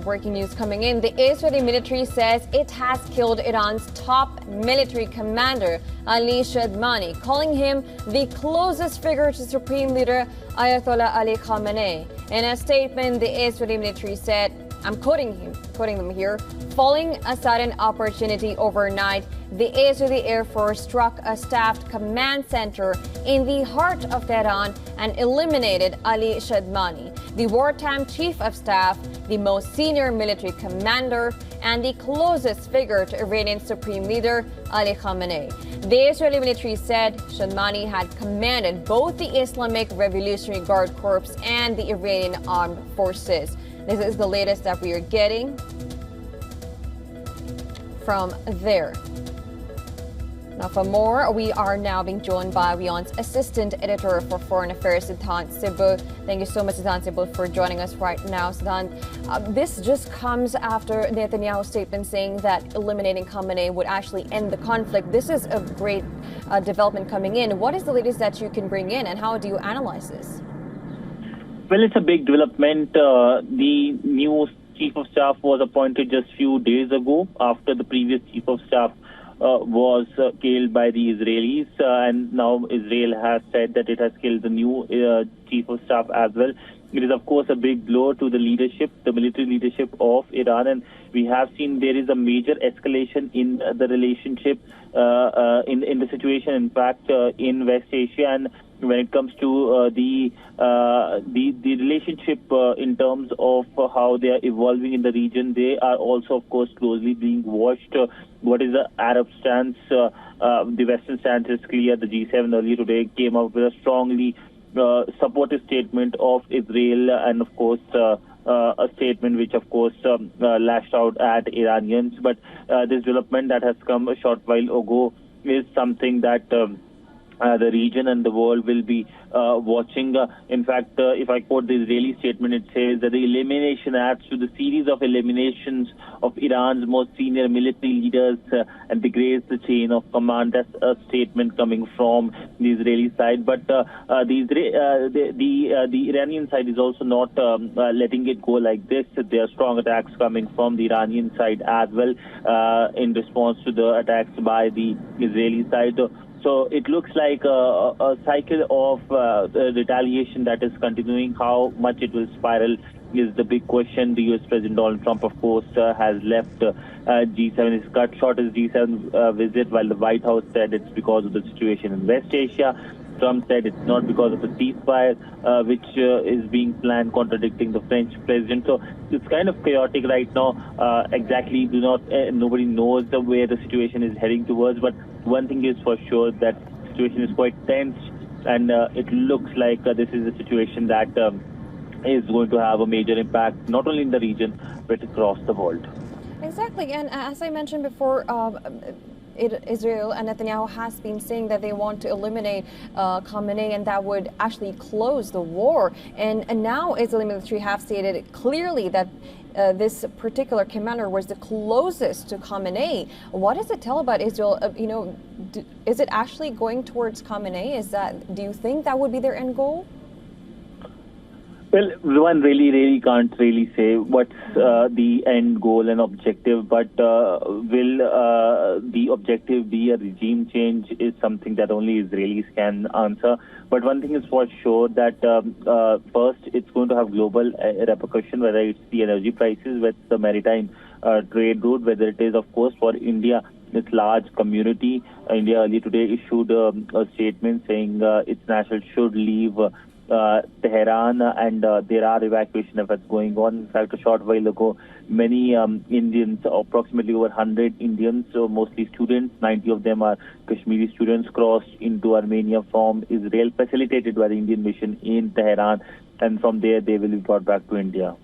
breaking news coming in. The Israeli military says it has killed Iran's top military commander, Ali Shadmani, calling him the closest figure to Supreme Leader Ayatollah Ali Khamenei. In a statement, the Israeli military said, I'm quoting them here, following a sudden opportunity overnight, the Israeli Air Force struck a staffed command center in the heart of Tehran and eliminated Ali Shadmani, the wartime chief of staff, the most senior military commander, and the closest figure to Iranian Supreme Leader Ali Khamenei. The Israeli military said Shadmani had commanded both the Islamic Revolutionary Guard Corps and the Iranian Armed Forces. This is the latest that we are getting from there. Now, for more, we are now being joined by WION's Assistant Editor for Foreign Affairs, Siddhant Sibbu. Thank you so much, Siddhant Sibbu, for joining us right now. Siddhant, this just comes after Netanyahu's statement saying that eliminating Khamenei would actually end the conflict. This is a great development coming in. What is the latest that you can bring in, and how do you analyze this? Well, it's a big development. The new Chief of Staff was appointed just a few days ago after the previous Chief of Staff was killed by the Israelis, and now Israel has said that it has killed the new Chief of Staff as well. It is, of course, a big blow to the leadership, the military leadership of Iran, and we have seen there is a major escalation in the relationship, in the situation, in fact, in West Asia. And when it comes to the relationship in terms of how they are evolving in the region, they are also, of course, closely being watched. What is the Arab stance? The Western stance is clear. The G7 earlier today came out with a strongly supportive statement of Israel, and of course a statement which of course lashed out at Iranians. But this development that has come a short while ago is something that the region and the world will be watching. In fact, if I quote the Israeli statement, it says that the elimination adds to the series of eliminations of Iran's most senior military leaders and degrades the chain of command. That's a statement coming from the Israeli side. But the Iranian side is also not letting it go like this. There are strong attacks coming from the Iranian side as well in response to the attacks by the Israeli side. So it looks like a cycle of retaliation that is continuing. How much it will spiral is the big question. The U.S. President Donald Trump, of course, has left G7. He's cut short his G7 visit, while the White House said it's because of the situation in West Asia. Trump said it's not because of the ceasefire, which is being planned, contradicting the French president. So it's kind of chaotic right now. Exactly, nobody knows where the situation is heading towards. But one thing is for sure, that the situation is quite tense, and it looks like this is a situation that is going to have a major impact, not only in the region, but across the world. Exactly, and as I mentioned before, Israel and Netanyahu has been saying that they want to eliminate Khamenei, and that would actually close the war. And now Israeli military have stated clearly that this particular commander was the closest to Khamenei. What does it tell about Israel? Is it actually going towards Khamenei? Do you think that would be their end goal? Well, one really can't really say what's the end goal and objective, but will the objective be a regime change is something that only Israelis can answer. But one thing is for sure, that first, it's going to have global repercussion, whether it's the energy prices, whether it's the maritime trade route, whether it is, of course, for India, its large community. India earlier today issued a statement saying its nationals should leave Tehran, and there are evacuation efforts going on. In fact, a short while ago, many Indians, approximately over 100 Indians, so mostly students, 90 of them are Kashmiri students, crossed into Armenia from Israel, facilitated by the Indian mission in Tehran, and from there they will be brought back to India.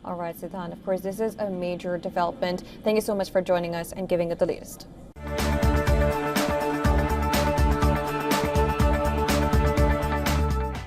All right, Siddhant, of course, this is a major development. Thank you so much for joining us and giving it the latest.